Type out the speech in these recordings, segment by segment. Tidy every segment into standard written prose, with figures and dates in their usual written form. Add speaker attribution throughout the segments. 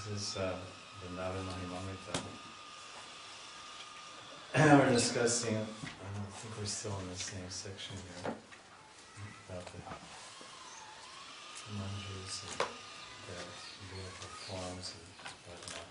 Speaker 1: This is Vrindavan Mahimamrita. We're discussing, I think we're still in the same section here, about the manjas and their beautiful forms and whatnot.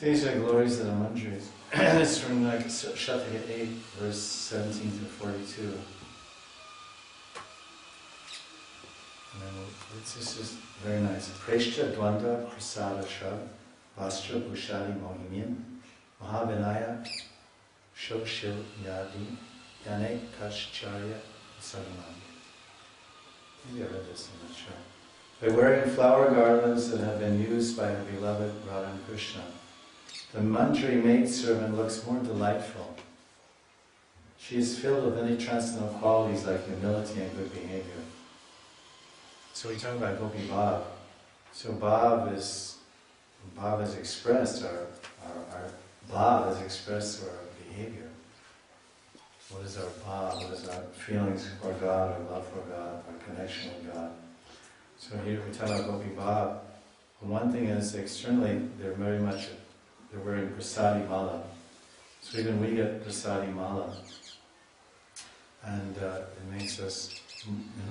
Speaker 1: These are glories of the manjaris. It's from like Shataka 8, verse 17 to 42. And then this is just very nice. Preshcha Dwanda Prasada Shra Vastra Bhushali Mohimyan Mahavinaya Shokshil Yadi Yane Kashcharya Sagaman. Maybe I read this, I'm not sure. By wearing flower garlands that have been used by her beloved Radha and Krishna, the Manjari maidservant looks more delightful. She is filled with many transcendental qualities like humility and good behavior. So we're talking about Gopi Bhav. So Bhav is expressed, our Bhav is expressed through our behavior. What is our Bhav? What is our feelings for God, our love for God, our connection with God? So here we talk about Gopi Bhav. One thing is externally they're wearing prasadi mala. So even we get prasadi mala. And it makes us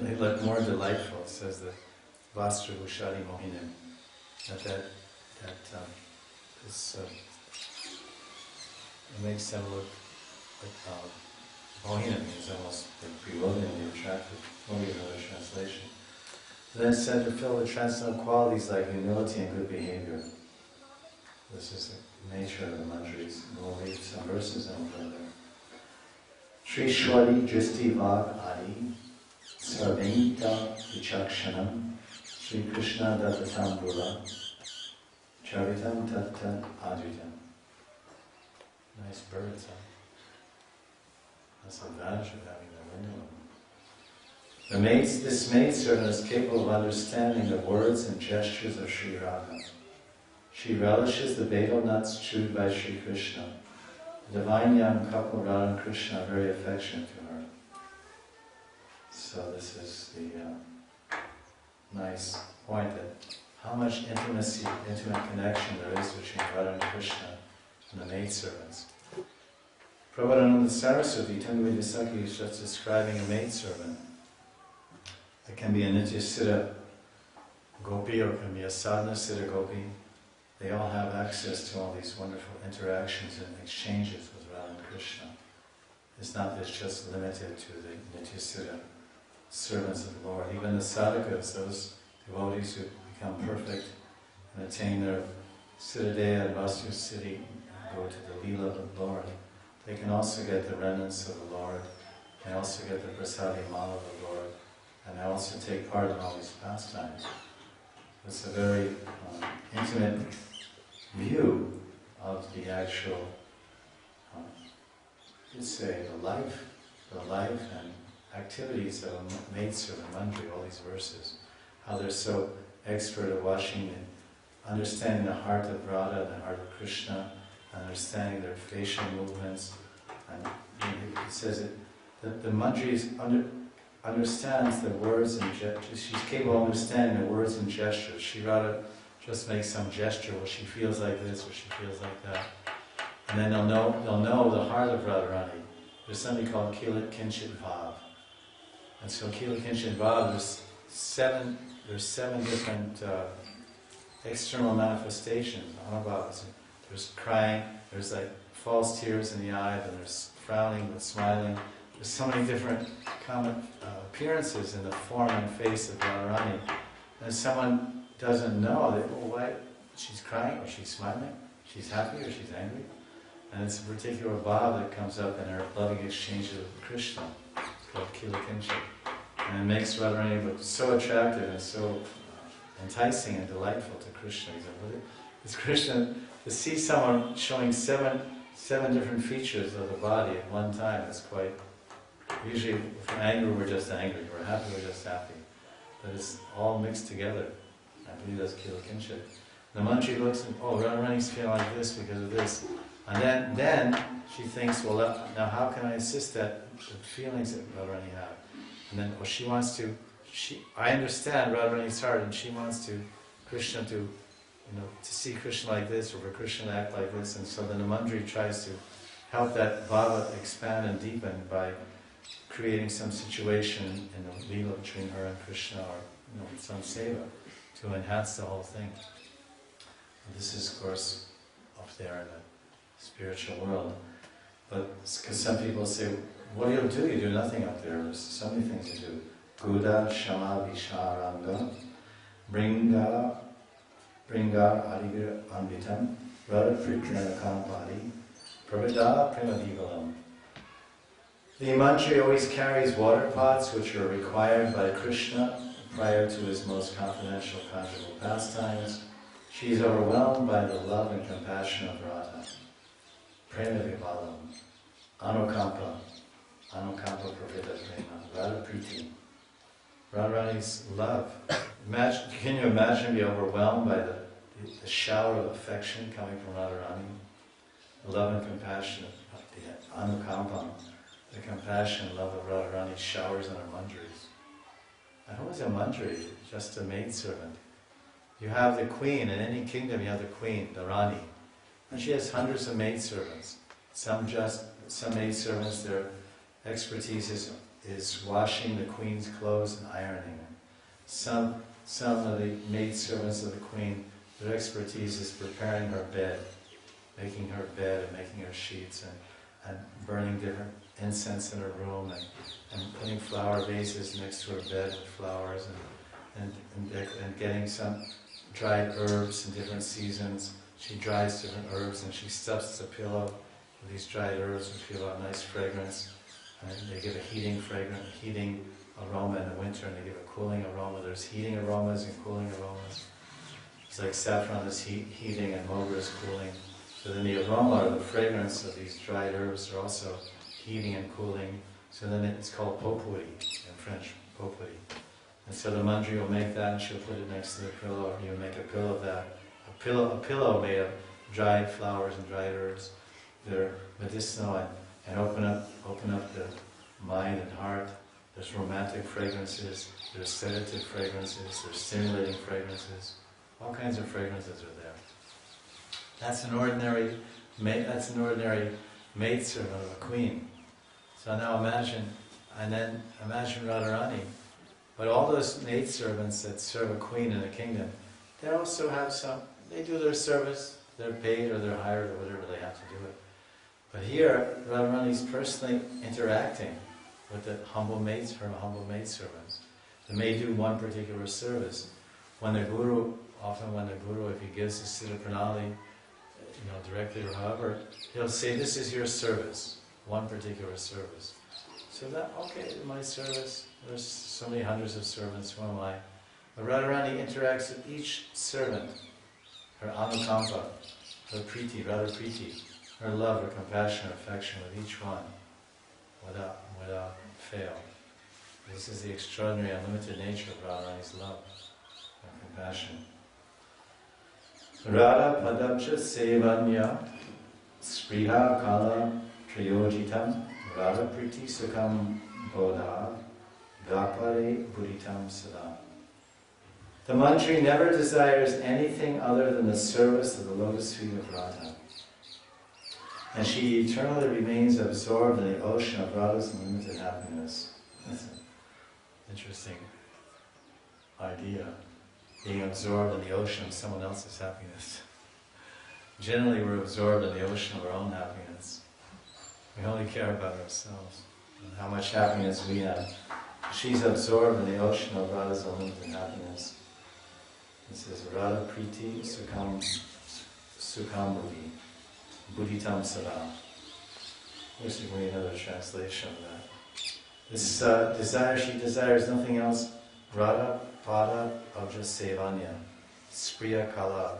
Speaker 1: look more delightful. It says that Vastra Bhushali Mohinim. It makes them look like Mohinim means almost like bewilderingly attractive. Maybe another translation. Then it's said to fill with transcendental qualities like humility and good behavior. This is the nature of the manjaris. We'll read some verses and further. Shri Shwari Dristi Vag Adi Sarventa Vichakshanam Shri Krishna Dattatam Bhura Charitam Tattat Adritam. Nice birds, huh? That's the advantage of having the window. This maidservant is capable of understanding the words and gestures of Sri Radha. She relishes the betel nuts chewed by Sri Krishna. The divine young couple, Radha and Krishna, are very affectionate to her. So this is the nice point that how much intimate connection there is between Radha and Krishna and the maidservants. Prabhupada Saraswati, Tangvedi Saki, is just describing a maidservant. It can be a Nityasiddha Gopi or it can be a Sadhana Siddha Gopi. They all have access to all these wonderful interactions and exchanges with Radha and Krishna. It's not just limited to the Nityasiddha servants of the Lord. Even the sadhakas, those devotees who become perfect and attain their Siddhadeha and Vastu Siddhi and go to the Leela of the Lord, they can also get the remnants of the Lord, they also get the Prasadi Mala of the Lord, and they also take part in all these pastimes. It's a very intimate view of the actual, the life and activities of a maidservant, Manjari, all these verses, how they're so expert at watching and understanding the heart of Radha and the heart of Krishna, understanding their facial movements, and it says that the Manjari understands the words and gestures. She's capable of understanding the words and gestures. She rather just makes some gesture where she feels like this or she feels like that. And then they'll know the heart of Radharani. There's something called Kila Kinchit Vav. And so Kila Kinchit Vav, there's seven different external manifestations. There's crying, there's like false tears in the eye, then there's frowning but smiling. There's so many different common appearances in the form and face of Radharani. And if someone doesn't know that, why she's crying or she's smiling, she's happy or she's angry, and it's a particular bhav that comes up in her loving exchanges with Krishna. It's called Kila Kinchit. And it makes Radharani look so attractive and so enticing and delightful to Krishna. He's like, it's Krishna, to see someone showing seven 7 different features of the body at one time. It's quite, usually if we're angry, we're just angry. We're happy, we're just happy. But it's all mixed together. I believe that's Kila Kinship. The mantri looks and, oh, Radharani's feeling like this because of this. And then she thinks, well, now how can I assist the feelings that Radharani have? And then, well, she wants to, I understand Radharani's heart, and she wants to, Krishna to, to see Krishna like this, or for Krishna to act like this, and so then the mantri tries to help that bhava expand and deepen by creating some situation in the lila between her and Krishna, or some seva, to enhance the whole thing. And this is, of course, up there in the spiritual world. But because some people say, what do you do? You do nothing up there. There's so many things you do. Guda, Shama, Visharanga, Bringar, Adigir, Anvitam, Radha Pritana Kampadi, Pravida, Primadivalam. The mantri always carries water pots which are required by Krishna prior to his most confidential conjugal pastimes. She is overwhelmed by the love and compassion of Radha. Prema-vivalam, Anukampa Pravida Prema, Radha Priti. Radharani's love. Can you imagine being overwhelmed by the shower of affection coming from Radharani? The love and compassion of the Anukampa, the compassion and love of Radharani showers on our mantris. And who is a mantri? Just a maidservant. You have the queen, in any kingdom you have the queen, the Rani. And she has hundreds of maidservants. Some maidservants, their expertise is washing the queen's clothes and ironing them. Some of the maidservants of the queen, their expertise is preparing her bed, making her bed and making her sheets and burning different incense in her room and putting flower vases next to her bed with flowers and getting some dried herbs in different seasons. She dries different herbs and she stuffs the pillow with these dried herbs and feel a nice fragrance. And they give a heating aroma in the winter, and they give a cooling aroma. There's heating aromas and cooling aromas. It's like saffron is heating and mogra is cooling. So then the aroma or the fragrance of these dried herbs are also heating and cooling. So then it's called potpourri in French, potpourri. And so the mantri will make that and she'll put it next to the pillow, or you'll make a pillow of that. A pillow made of dried flowers and dried herbs. They're medicinal and open up the mind and heart. There's romantic fragrances, there's sedative fragrances, there's stimulating fragrances. All kinds of fragrances are there. That's an ordinary maidservant of a queen. So now imagine Radharani. But all those maidservants that serve a queen in a kingdom, they also have they do their service, they're paid or they're hired or whatever they have to do it. But here, Radharani's personally interacting with her humble maidservants. They may do one particular service. When the guru, if he gives his Siddha Pranali, directly or however, he'll say, this is your service, one particular service. So that, okay, my service, there's so many hundreds of servants, who am I? But Radharani interacts with each servant, her anukampa, her priti, Radha Priti, her love, her compassion, her affection with each one, without fail. This is the extraordinary, unlimited nature of Radharani's love and compassion. Radha padabcha sevanya spriha kala triyojitam Radha priti sukam bodha gapare buddhitam sada. The mantri never desires anything other than the service of the lotus feet of Radha. And she eternally remains absorbed in the ocean of Radha's unlimited happiness. That's an interesting idea. Being absorbed in the ocean of someone else's happiness. Generally we're absorbed in the ocean of our own happiness. We only care about ourselves and how much happiness we have. She's absorbed in the ocean of Radha's unlimited happiness. This is Radha Priti Sukham Buddhi. Buddhitam Sada. Wish we need another translation of that. This desire, she desires nothing else. Radha Pada Abja Sevanya. Spriya Kala.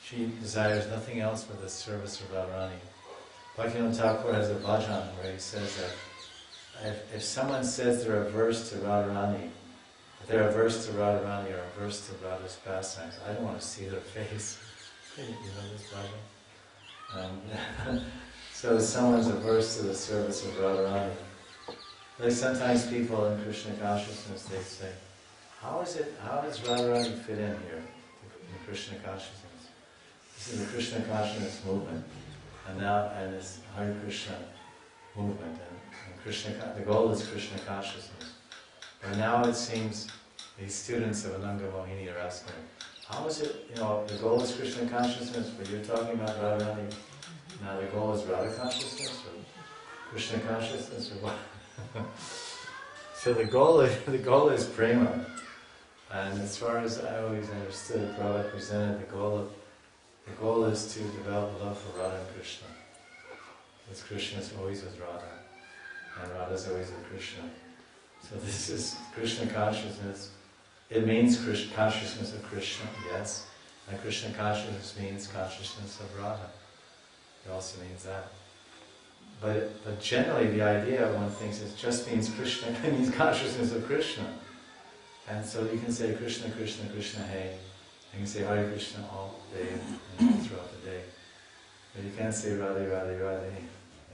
Speaker 1: She desires nothing else but the service of Radharani. Bhaktivinoda Thakur has a bhajan where he says that if someone says they're averse to Radharani, if they're averse to Radharani or averse to Radha's pastimes, I don't want to see their face. You know this bhajan? So if someone's averse to the service of Radharani, like sometimes people in Krishna consciousness, they say, how does Radharani fit in here in Krishna consciousness? This is the Krishna consciousness movement, and this Hare Krishna movement, and Krishna, the goal is Krishna consciousness. But now it seems these students of Ananga Mohini are asking, how is it, the goal is Krishna consciousness, but you're talking about Radharani, now the goal is Radha consciousness, or Krishna consciousness, or what? So the goal is prema, and as far as I always understood, Prabhupada presented the goal is to develop love for Radha and Krishna. Because Krishna is always with Radha, and Radha is always with Krishna. So this is Krishna consciousness. It means consciousness of Krishna, yes, and Krishna consciousness means consciousness of Radha. It also means that. But generally the idea one thinks it just means Krishna, it means consciousness of Krishna. And so you can say Krishna, Krishna, Krishna, hey. You can say Hare Krishna all day and throughout the day. But you can't say Radhe, Radhe, Radhe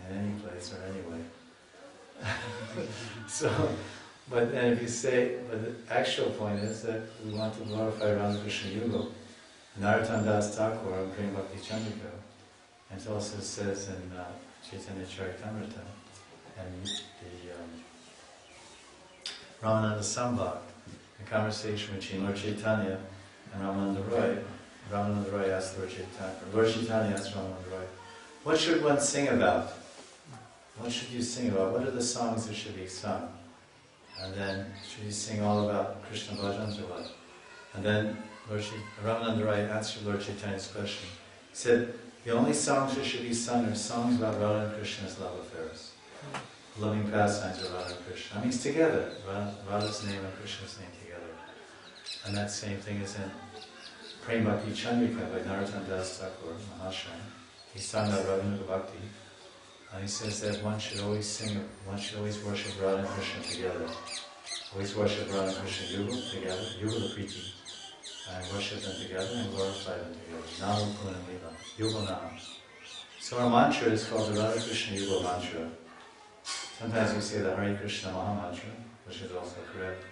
Speaker 1: in any place or anyway. But then if you say, but the actual point is that we want to glorify Ramakrishna Yuga, Narottam Das Thakur and Prem Bhakti Chandrika. And it also says in Chaitanya Charitamrita and the Ramananda Sambhag, the conversation between Lord Chaitanya and Ramananda Roy. Ramananda Roy asked Lord Chaitanya asked Ramananda Roy, what should one sing about? What should you sing about? What are the songs that should be sung? And then, should you sing all about Krishna bhajans or what? And then Ramananda Roy answered Lord Chaitanya's question. He said, the only songs that should be sung are songs about Radha and Krishna's love affairs. Loving pastimes of Radha and Krishna. I mean, it's together. Radha's name and Krishna's name together. And that same thing is in Prem Bhakti Chandrika by Narottam Das Thakur Mahashaya. He sung about Raghunatha Bhakti. And he says that one should always worship Radha and Krishna together. Always worship Radha and Krishna Yuga together, Yuga the Priti. And worship them together and glorify them together. Nama Puna Lila. Yuga Nama. So our mantra is called the Radha Krishna Yuga mantra. Sometimes we say the Hare Krishna Maha mantra, which is also correct.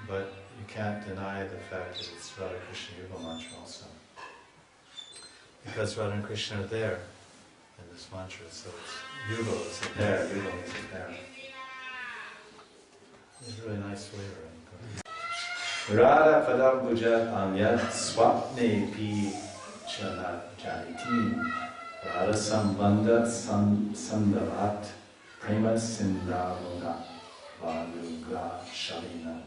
Speaker 1: But you can't deny the fact that it's Radha Krishna Yuga mantra also. Because Radha and Krishna are there in this mantra, so it's Yuga, it's a pair, Yuga means a pair. It's a really nice flavor. Radha padam bujat anyat swapne pi chanat janiti Radha sambandha sandavat prema sindhavuna vanuga shalini.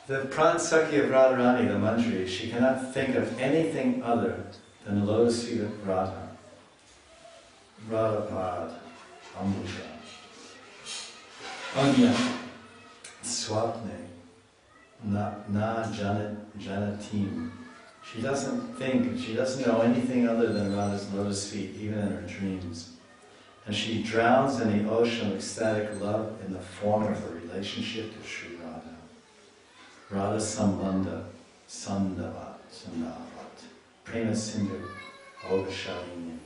Speaker 1: The Pransakhi of Radharani, the Manjari, she cannot think of anything other than the lotus feet of Radha. Radhapad ambuja anyat swapne na janatim. She doesn't know anything other than Radha's lotus feet, even in her dreams. And she drowns in the ocean of ecstatic love in the form of her relationship to Sri Radha. Radha Sambandha Sandavat Prema Sindhu Ogashalini.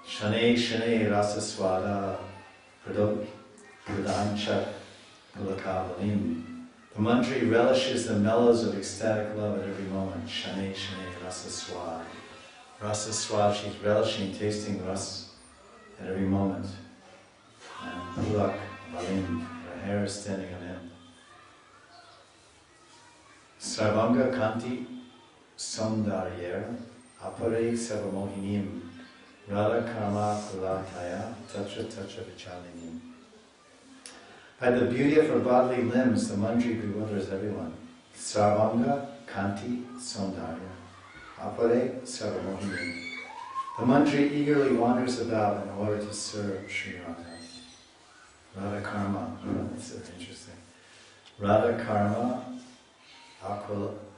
Speaker 1: Shane Shane Rasa Swada Pradanchak Pulakavalim. The Manjari relishes the mellows of ecstatic love at every moment. Shane Shane Rasa Swada. Rasa Swada, she's relishing, tasting ras at every moment. And Pulak Valim, her hair is standing on end. Sarvanga Kanti Saundaryer Apare Savamohinim Radha Karma Kulataya Tacha Tacha Vichalinim. By the beauty of her bodily limbs, the Manjari bewilders everyone. Sarvanga Kanti Saundarya Apare Savamohinim. The Manjari eagerly wanders about in order to serve Sri Radha. Radha Karma, that's so interesting. Radha Karma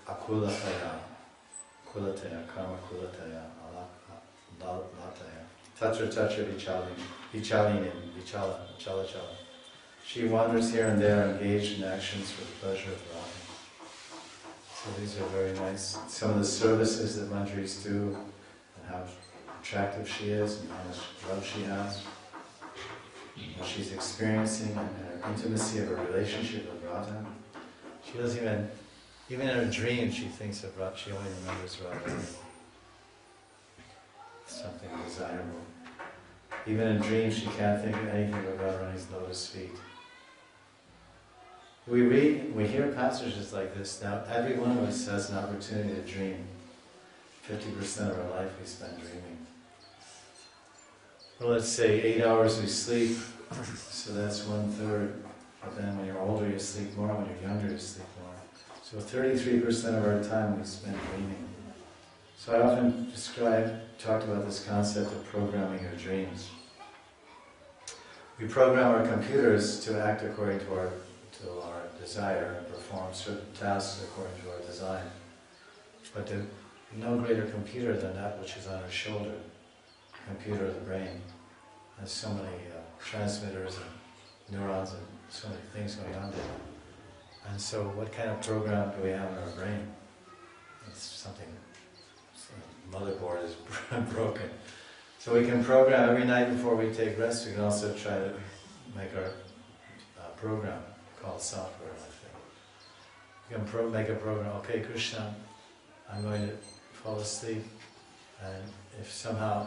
Speaker 1: Akulataya. kulataya, karma kulataya, lataya. Tatra tatra vichalini, vichala, chala chala. She wanders here and there, engaged in actions for the pleasure of Radha. So these are very nice. Some of the services that Manjaris do, and how attractive she is, and how much love she has. What she's experiencing, and her intimacy of her relationship with Radha. She doesn't even in her dream, she thinks of Radha. She only remembers Radha. Something desirable. Even in dreams, she can't think of anything but Radharani's lotus feet. We hear passages like this. Now, every one of us has an opportunity to dream. 50% of our life we spend dreaming. Well, let's say 8 hours we sleep, so that's 1/3. But then when you're older, you sleep more. When you're younger, you sleep more. So 33% of our time we spend dreaming. So I often talked about this concept of programming your dreams. We program our computers to act according to our desire and perform certain tasks according to our design. But there's no greater computer than that which is on our shoulder. The computer of the brain has so many transmitters and neurons and so many things going on there. And so what kind of program do we have in our brain? It's something, the motherboard is broken. So we can program every night before we take rest. We can also try to make our program called software, I think. You can make a program, okay, Krishna, I'm going to fall asleep, and if somehow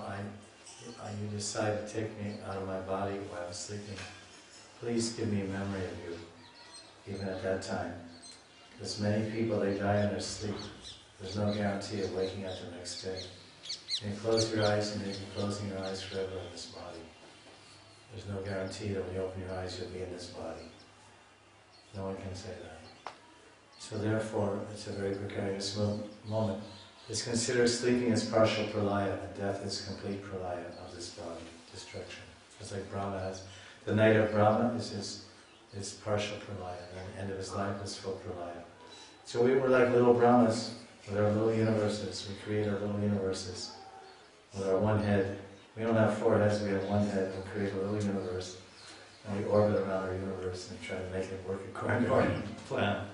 Speaker 1: you decide to take me out of my body while I'm sleeping, please give me a memory of you, even at that time. Because many people, they die in their sleep. There's no guarantee of waking up the next day. You can close your eyes, and you can be closing your eyes forever in this body. There's no guarantee that when you open your eyes, you'll be in this body. No one can say that. So therefore, it's a very precarious moment. It's considered sleeping as partial pralaya, and death is complete pralaya of this body, destruction. Just like Brahma has. The night of Brahma is partial pralaya, and the end of his life is full pralaya. So we're like little Brahmas with our little universes. We create our little universes with our one head. We don't have 4 heads, we have one head. We create a little universe, and we orbit around our universe and try to make it work according to our plan.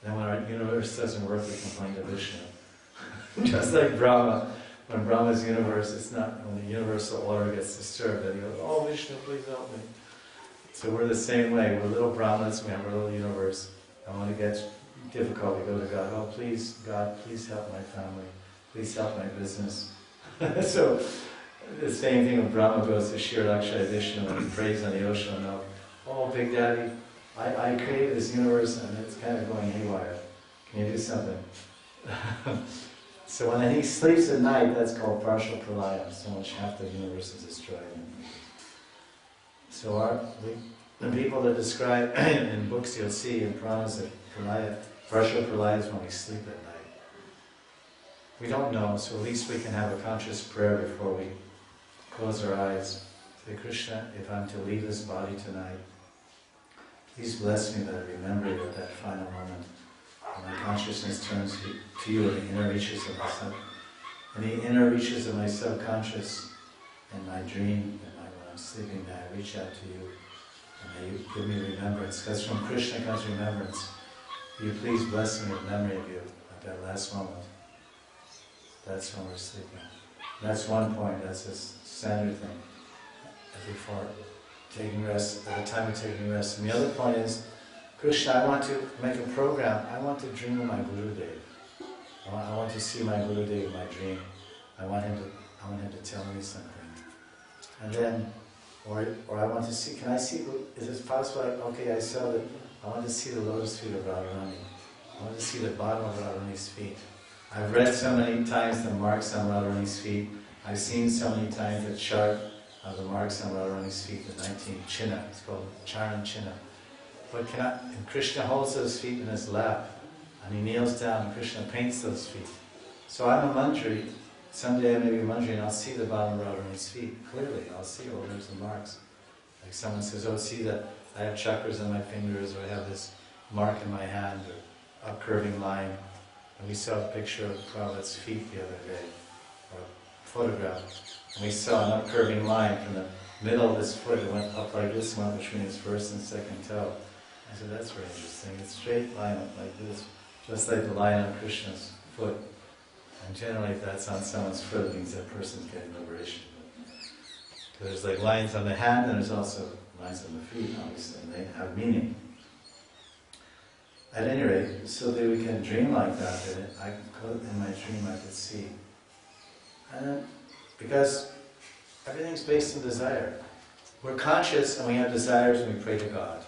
Speaker 1: And when our universe doesn't work, we complain to Vishnu. Just like Brahma, when Brahma's universe, it's not, when the universal order gets disturbed, then he goes, oh Vishnu, please help me. So we're the same way. We're little Brahmas, we have our little universe. And when it gets difficult, we go to God, oh please, God, please help my family. Please help my business. So the same thing when Brahma goes to Shri Lakshmi Vishnu and prays on the ocean of milk. Oh, Big Daddy, I created this universe and it's kind of going haywire. Can you do something? So when he sleeps at night, that's called partial pralaya. So much half the universe is destroyed. So the people that describe in books you'll see in Puranas that partial pralaya is when we sleep at night. We don't know, so at least we can have a conscious prayer before we close our eyes. Say, Krishna, if I'm to leave this body tonight, please bless me that I remember you at that final moment. When my consciousness turns to you in the inner reaches of my subconscious, in my dream, when I'm sleeping, may I reach out to you, and may you give me remembrance. Because from Krishna comes remembrance. Will you please bless me with memory of you at that last moment? That's when we're sleeping. That's one point, that's a standard thing. Before taking rest, at the time of taking rest. And the other point is, Krishna, I want to make a program. I want to dream of my Gurudev. I want to see my Gurudev in my dream. I want him to tell me something. And then, or I want to see, can I see, is it possible, okay, I saw that, I want to see the lotus feet of Radharani. I want to see the bottom of Radharani's feet. I've read so many times the marks on Radharani's feet. I've seen so many times the chart of the marks on Radharani's feet, the 19 chinna, it's called Charan Chinna. But and Krishna holds those feet in his lap, and he kneels down, and Krishna paints those feet. So I'm a manjari, someday I may be a manjari, and I'll see the bottom of Radharani's feet, clearly, I'll see, oh, there's the marks. Like someone says, oh, see that I have chakras on my fingers, or I have this mark in my hand, or a curving line. And we saw a picture of Prabhupada's feet the other day, or a photograph, and we saw an upcurving line from the middle of his foot. It went up like this, went between his first and second toe. I said, that's very interesting. It's a straight line up like this, just like the line on Krishna's foot. And generally, if that's on someone's foot, it means that person's getting liberation. There's like lines on the hand, and there's also lines on the feet, obviously, and they have meaning. At any rate, so that we can dream like that, in my dream I could see. And because everything's based on desire. We're conscious and we have desires and we pray to God.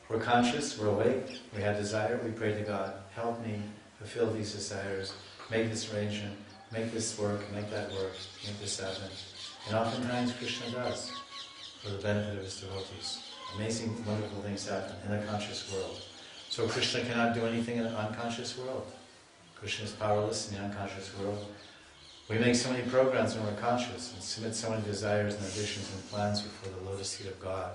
Speaker 1: We're conscious, we're awake, we have desire, we pray to God, help me fulfill these desires, make this arrangement, make this work, make that work, make this happen. And oftentimes Krishna does, for the benefit of his devotees. Amazing, wonderful things happen in a conscious world. So Krishna cannot do anything in an unconscious world. Krishna is powerless in the unconscious world. We make so many programs when we're conscious and submit so many desires and ambitions and plans before the lotus feet of God.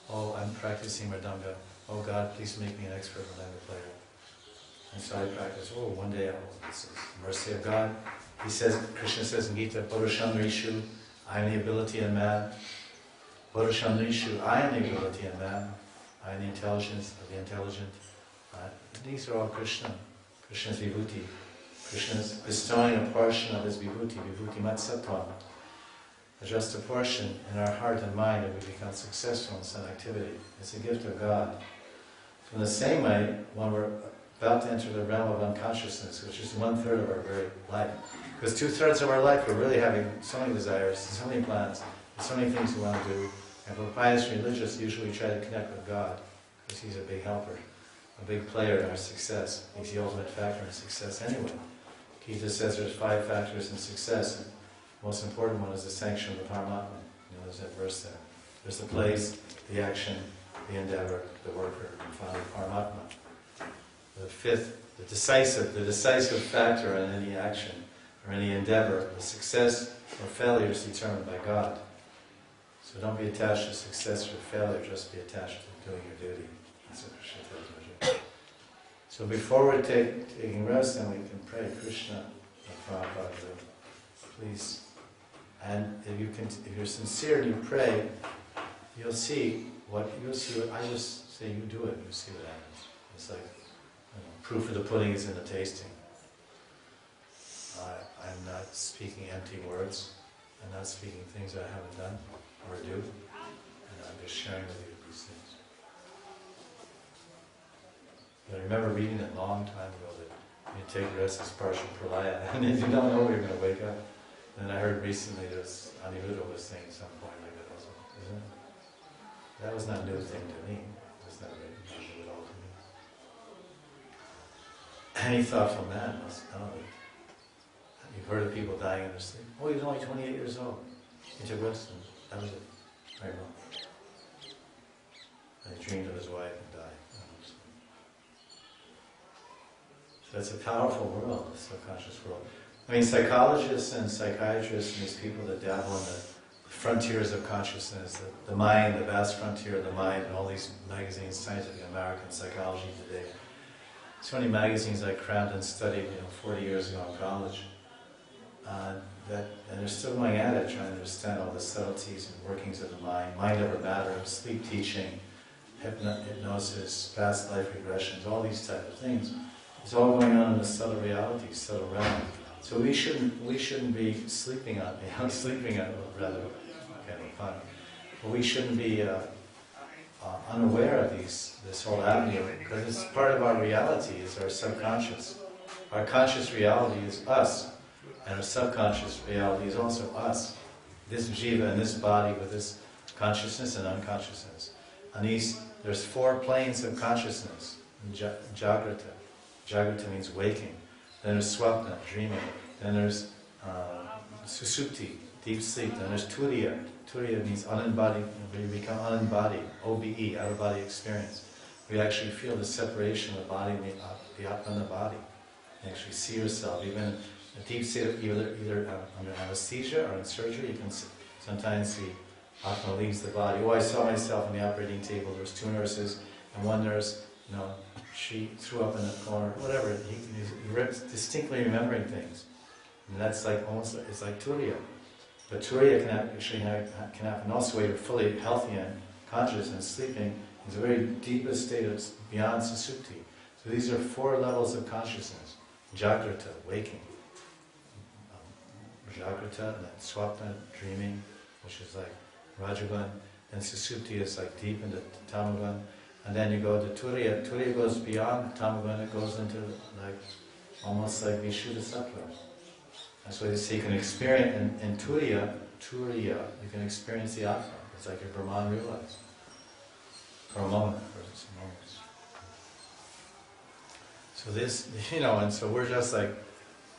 Speaker 1: Oh, I'm practicing Mridanga. Oh God, please make me an expert Mridanga player. And so I practice, oh, one day this is the mercy of God. He says, Krishna says in Gita, Purusham Rishu, I am the ability in man. Purusham Rishu, I am the ability in man. I am the intelligence of the intelligent. These are all Krishna. Krishna's vibhuti. Krishna is bestowing a portion of his vibhuti, vibhuti matsattvam, just a portion in our heart and mind that we become successful in some activity. It's a gift of God. So in the same way, when we're about to enter the realm of unconsciousness, which is 1/3 of our very life, because 2/3 of our life we're really having so many desires, so many plans, so many things we want to do, and for pious and religious, usually we try to connect with God, because He's a big helper, a big player in our success. He's the ultimate factor in success anyway. Gita says there's 5 factors in success, and the most important one is the sanction of the Paramatma. There's that verse there. There's the place, the action, the endeavor, the worker, and finally Paramatma. The 5th, the decisive factor in any action or any endeavor, the success or failure is determined by God. So don't be attached to success or failure, just be attached to doing your duty. That's what Krishna tells Arjuna. So before we're taking rest, then we can pray, Krishna, Prabhupada, please. And if you're sincere and you pray, you'll see what I just say. You do it, you see what happens. It's like proof of the pudding is in the tasting. I'm not speaking empty words. I'm not speaking things I haven't done or do. And I'm just sharing with you these things. I remember reading it a long time ago that you take rest as partial pralaya, and if you don't know you're going to wake up. And I heard recently there's Aniruddha was saying at some point like that also, isn't it? That was not a new thing to me. It was not new at all to me. Any thoughtful man must know that. You've heard of people dying in their sleep. Oh, he was only 28 years old. He took rest and that was it. Very well. And he dreamed of his wife and died. So it's a powerful world, the subconscious world. I mean, psychologists and psychiatrists and these people that dabble in the frontiers of consciousness, the mind, the vast frontier of the mind, and all these magazines, Scientific American Psychology Today. So many magazines I crammed and studied, 40 years ago in college. And they're still going at it, trying to understand all the subtleties and workings of the mind over matter, sleep teaching, hypnosis, past life regressions, all these type of things. It's all going on in the subtle reality, subtle realm. So we shouldn't be sleeping on rather kind of fun. But we shouldn't be unaware of this whole avenue, because it's part of our reality, is our subconscious. Our conscious reality is us, and our subconscious reality is also us. This jiva and this body with this consciousness and unconsciousness. And there's 4 planes of consciousness. Jagrata. Jagrata means waking. Then there's swapna, dreaming. Then there's susupti, deep sleep. Then there's turiya. Turiya means unembodied. We become unembodied. OBE, out-of-body experience. We actually feel the separation of the body and the atma and the body. You actually see yourself. Even in a deep state of either under anesthesia or in surgery, you can sometimes see atma leaves the body. Oh, I saw myself on the operating table. There was 2 nurses, and one nurse, she threw up in the corner, whatever. He's distinctly remembering things. And that's like almost, it's like Turiya. But Turiya can happen also when you're fully healthy and conscious and sleeping. It's a very deepest state of beyond Susupti. So these are 4 levels of consciousness. Jagrata, waking. Jagrata, and then Swapna, dreaming, which is like Rajagun. And Susupti is like deep into Tamagun. And then you go to Turiya. Turiya goes beyond Tamagun, it goes into like, almost like Vishuddha Sattva. That's why you see you can experience in Turiya, you can experience the Atma. It's like your Brahman realized. For a moment, for some moments. So this, and so we're just like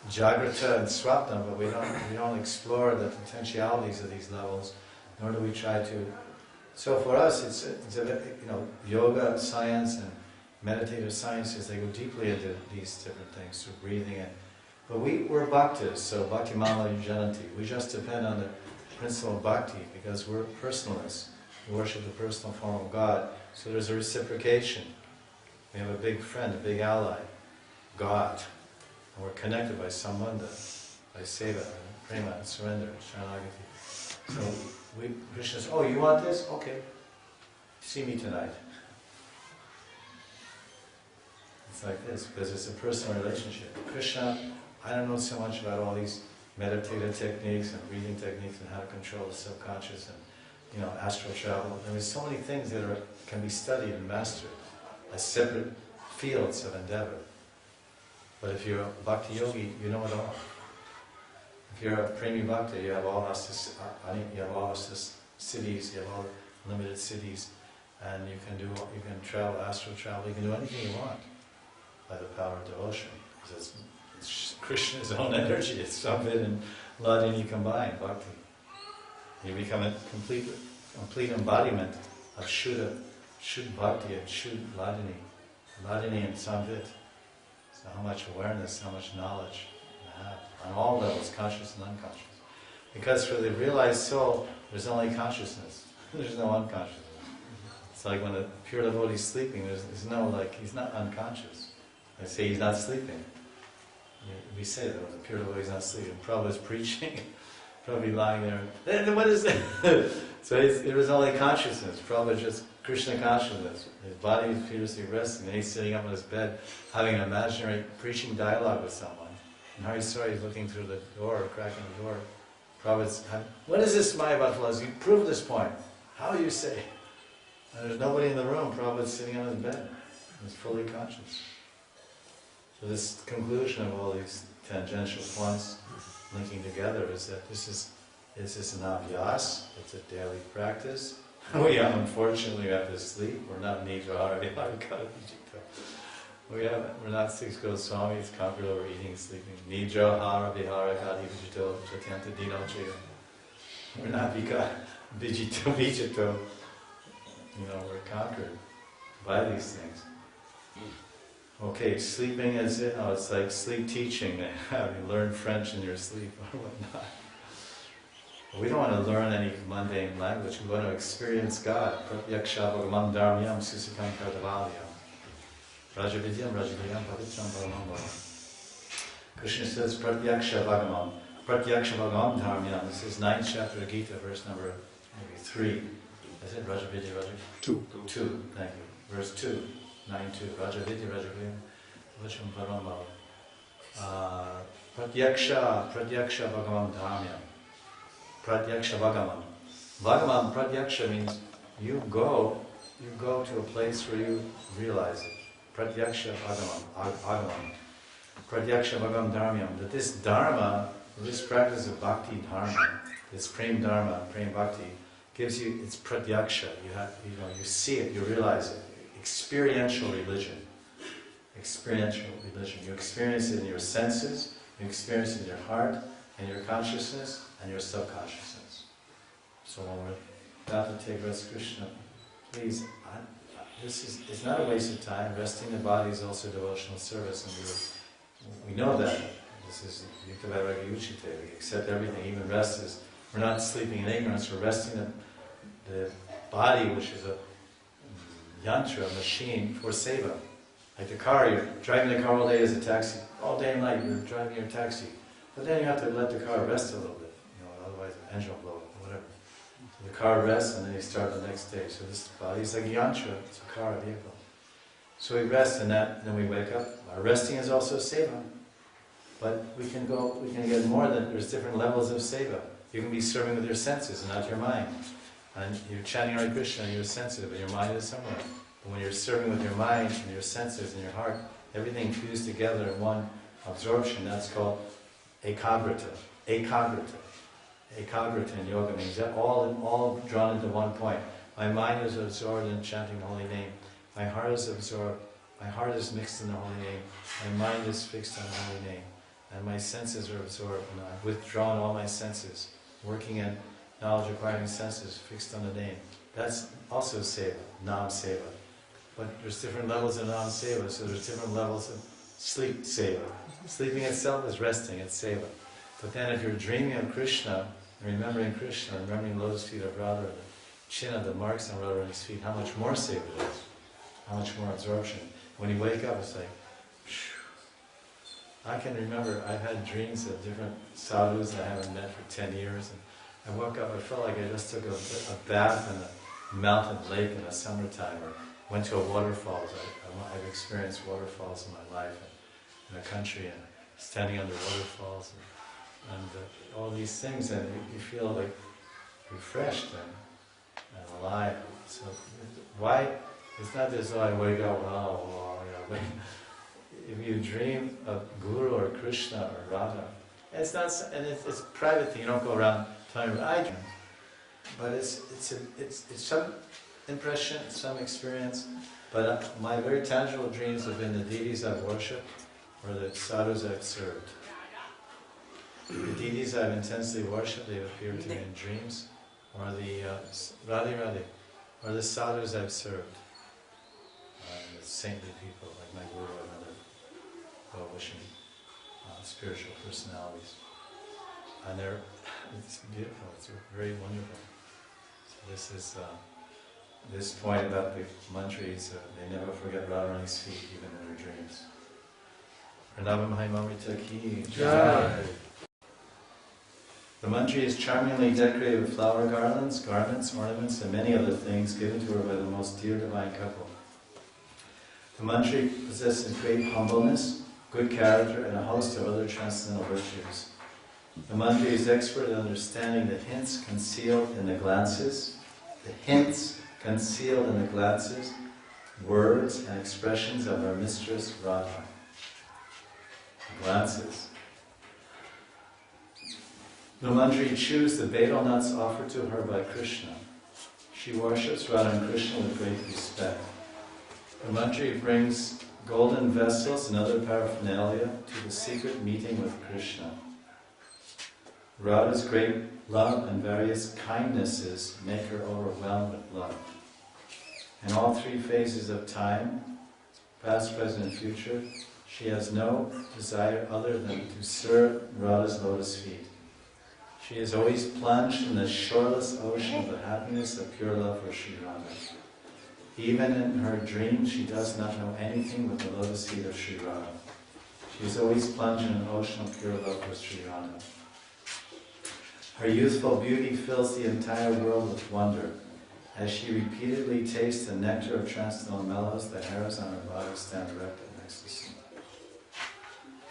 Speaker 1: Jagrata and Swapna, but we don't explore the potentialities of these levels, nor do we try to. So for us, it's yoga science and meditative sciences, they go deeply into these different things through breathing and. But we're bhaktas, so bhakti mala yujananti. We just depend on the principle of bhakti because we're personalists. We worship the personal form of God. So there's a reciprocation. We have a big friend, a big ally, God. And we're connected by sambandha, by seva, prema, and surrender, sharanagati. So Krishna says, oh, you want this? Okay. See me tonight. It's like this, because it's a personal relationship. Krishna, I don't know so much about all these meditative techniques and breathing techniques and how to control the subconscious and astral travel. There's so many things that can be studied and mastered as separate fields of endeavor. But if you're a bhakti yogi, you know it all. If you're a premi bhakta, you have all siddhis, you have all limited siddhis, and you can travel, astral travel, you can do anything you want by the power of devotion. Because it's Krishna's own energy, it's Samvit and Hladini combined, bhakti. You become a complete embodiment of Shuddha Bhakti and Shuddha Hladini and Samvit. So how much awareness, how much knowledge you have on all levels, conscious and unconscious. Because for the realized soul, there's only consciousness. There's no unconsciousness. It's like when a pure devotee is sleeping, there's no, he's not unconscious. I say he's not sleeping. We say that when a pure devotee is not sleeping. Prabhupada's preaching, probably lying there. What is it? So it was only consciousness. Prabhupada just Krishna consciousness. His body is fiercely resting, and he's sitting up on his bed, having an imaginary preaching dialogue with someone. And Hari Sari is looking through the door, cracking the door. Prabhupada's, what is this Mayavad philosophy? You prove this point. How do you say? And there's nobody in the room. Prabhupada's sitting on his bed. He's fully conscious. So this conclusion of all these tangential points linking together is that this is an abhyas, it's a daily practice. We unfortunately have to sleep. We're not nidra hara we're not 6 Swami, it's conquered over eating and sleeping. Nidra hara vihara kadi vijito jatyanta dino chaya. We're not vijito vijito. We're conquered by these things. Okay, sleeping is it? Oh, it's like sleep teaching. You learn French in your sleep or whatnot. We don't want to learn any mundane language. We want to experience God. Pratyaksha bhagamam dharmyam susikam kartavalyam. Rajavidyam rajavidyam pavitram paramam. Krishna says Pratyaksha bhagamam. Pratyaksha bhagamam dharmyam. This is 9th chapter of Gita, verse number maybe 3. Is it Rajavidya, Rajavidya? 2, thank you. Verse 2. 9.2. Rajavidya, Rajavidyam pavitram paramam. Pratyaksha bhagamam dharmyam. Pratyaksha Vagamam. Vagamam, Pratyaksha means you go to a place where you realize it. Pratyaksha Vagamam. Pratyaksha Vagam Dharmyam. That this Dharma, this practice of Bhakti Dharma, this Prem Dharma, Prem Bhakti, gives you, it's Pratyaksha. You see it, you realize it. Experiential religion. Experiential religion. You experience it in your senses, you experience it in your heart, in your consciousness, and your subconsciousness. So when we're about to take rest, Krishna, please, it's not a waste of time. Resting the body is also devotional service, and we know that. This is Yukta Vairagya Uchite. We accept everything, even rest is, we're not sleeping in ignorance, we're resting the body, which is a yantra, a machine for seva. Like the car, you're driving the car all day as a taxi, all day and night you're driving your taxi. But then you have to let the car rest a little bit, otherwise the engine will blow up, or whatever. So the car rests and then you start the next day. So this body is like a yantra, it's a car, a vehicle. So we rest in that, then we wake up. Our resting is also seva. But we can get more than, there's different levels of seva. You can be serving with your senses and not your mind. And you're chanting Hare Krishna and you're sensitive, but your mind is somewhere. But when you're serving with your mind and your senses and your heart, everything fused together in one absorption, that's called ekagrata. Ekagrata. Ekagrata in yoga means that all drawn into one point. My mind is absorbed in chanting the holy name. My heart is absorbed. My heart is mixed in the holy name. My mind is fixed on the holy name. And my senses are absorbed. And I've withdrawn all my senses, working in knowledge-acquiring senses, fixed on the name. That's also seva, nam seva. But there's different levels of nam seva, so there's different levels of sleep seva. Sleeping itself is resting, it's seva. But then if you're dreaming of Krishna, remembering Krishna, remembering the lotus feet of Radha, the chin of the marks on Radharani's feet, how much more seva it is. How much more absorption. When you wake up, it's like, phew. I can remember, I've had dreams of different sadhus that I haven't met for 10 years, and I woke up, I felt like I just took a bath in a mountain lake in the summertime, or went to a waterfalls. I've experienced waterfalls in my life, in the country, and standing under waterfalls, and all these things, and you feel like refreshed and alive. So why? It's not as though I wake up, but if you dream of Guru or Krishna or Radha, it's not, and it's a private thing. You don't go around telling them, I dream. But it's some impression, some experience. But my very tangible dreams have been the deities I've worshipped or the sadhus I've served. The deities I've intensely worshipped, they've appeared to me in dreams, or the Radhe, or the sadhus I've served. The saintly people like my Guru and other well-wishing spiritual personalities. And it's beautiful, it's very wonderful. So this is, this point about the mantras, they never forget Radharani's feet even in their dreams. Pranava Mahimamrita ki jai. The mantri is charmingly decorated with flower garlands, garments, ornaments, and many other things given to her by the most dear divine couple. The mantri possesses great humbleness, good character, and a host of other transcendental virtues. The mantri is expert at understanding the hints concealed in the glances, words and expressions of our mistress Radha. The glances. The mantri chews the betel nuts offered to her by Krishna. She worships Radha and Krishna with great respect. The mantri brings golden vessels and other paraphernalia to the secret meeting with Krishna. Radha's great love and various kindnesses make her overwhelmed with love. In all three phases of time, past, present, and future, she has no desire other than to serve Radha's lotus feet. She is always plunged in the shoreless ocean of the happiness of pure love for Sri Radha. Even in her dreams, she does not know anything but the lotus feet of Sri Radha. She is always plunged in an ocean of pure love for Sri Radha. Her youthful beauty fills the entire world with wonder. As she repeatedly tastes the nectar of transcendental mellows, the hairs on her body stand erect in ecstasy.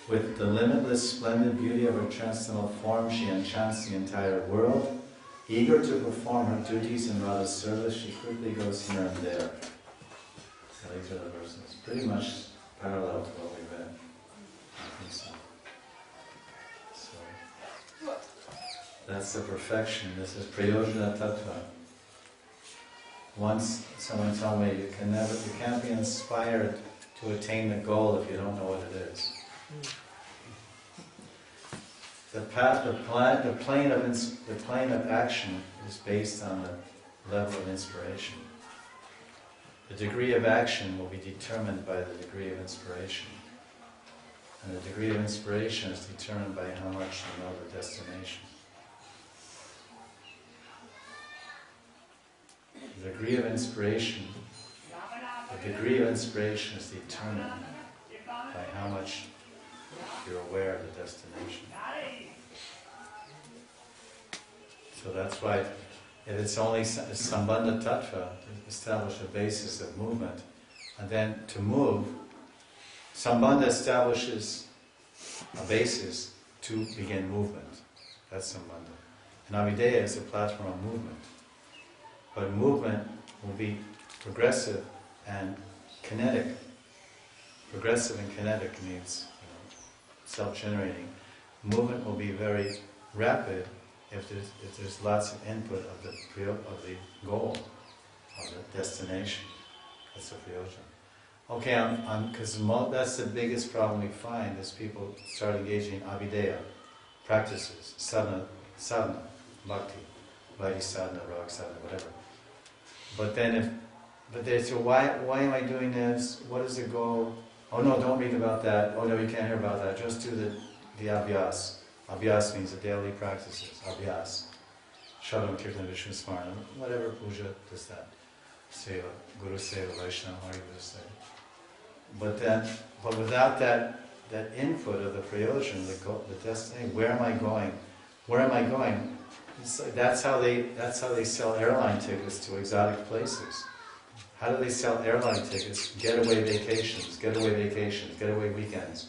Speaker 1: With the limitless, splendid beauty of her transcendental form, she enchants the entire world. Eager to perform her duties in Radha's service, she quickly goes here and there. So these are the verses. Pretty much parallel to what we read. I think so. So that's the perfection. This is Prayojana Tattva. Once someone told me you can't be inspired to attain the goal if you don't know what it is. The plane of action is based on the level of inspiration. The degree of action will be determined by the degree of inspiration. And the degree of inspiration is determined by how much you know the destination. The degree of inspiration The degree of inspiration is determined by how much you're aware of the destination. So that's why, if it's only Sambandha Tattva, to establish a basis of movement, and then to move, Sambandha establishes a basis to begin movement. That's Sambandha. And Avideya is a platform of movement. But movement will be progressive and kinetic. Progressive and kinetic means self-generating. Movement will be very rapid if there's lots of input of the goal, of the destination. That's the prayojan. Okay, because that's the biggest problem we find is people start engaging in avideya practices, sadhana, bhakti, vaidhi sadhana, rag sadhana, whatever. But then they say, why am I doing this? What is the goal? Oh no, don't read about that. Oh no, you can't hear about that. Just do the abhyas. Abhyas means the daily practices. Abhyas. Shadam, Kirtan, Vishnu, Smarana, whatever puja does that. Seva, Guru Seva, Vaishnava, Hari Guru Seva. But without that input of the prayojan, the destiny, where am I going? Where am I going? That's how they sell airline tickets to exotic places. How do they sell airline tickets? Getaway vacations, getaway weekends.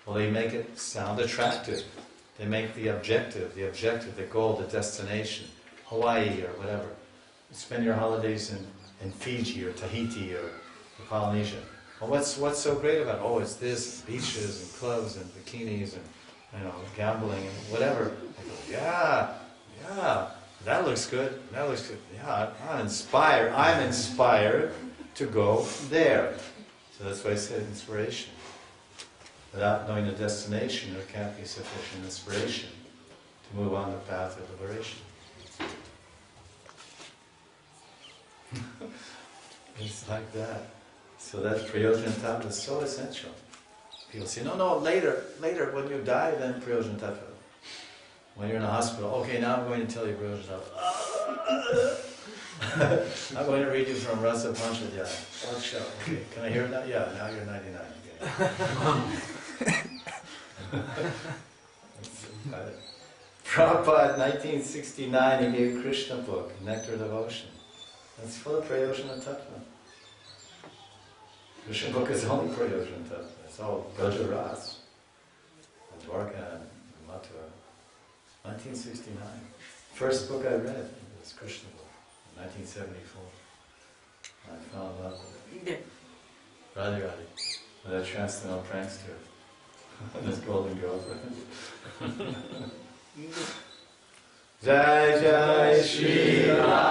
Speaker 1: Well, they make it sound attractive. They make the objective, the goal, the destination, Hawaii or whatever. You spend your holidays in Fiji or Tahiti or Polynesia. Well, what's so great about it? Oh, it's this, beaches and clubs and bikinis and gambling and whatever. I go, yeah, that looks good. Yeah, I'm inspired to go there. So that's why I said inspiration. Without knowing the destination, there can't be sufficient inspiration to move on the path of liberation. It's like that. So that prayojan tattva is so essential. People say, no, later, when you die, then prayojan tattva. When you're in a hospital, okay, now I'm going to tell you prayojan tattva. I'm going to read you from Rasa Panchadhyaya. Oh, sure, okay. Can I hear it now? Yeah, now you're 99 again. Prabhupada, 1969, he gave Krishna book, Nectar Devotion. It's full of Prayojana Tattva. Krishna book is only Prayojana Tattva. It's all Braja Ras, Dwarka and Mathura. 1969. First book I read was Krishna book, 1974. I fell in love with it. Radhe Radhe, with that transcendental prankster. And his golden girlfriend. Jai Jai Shri Ram.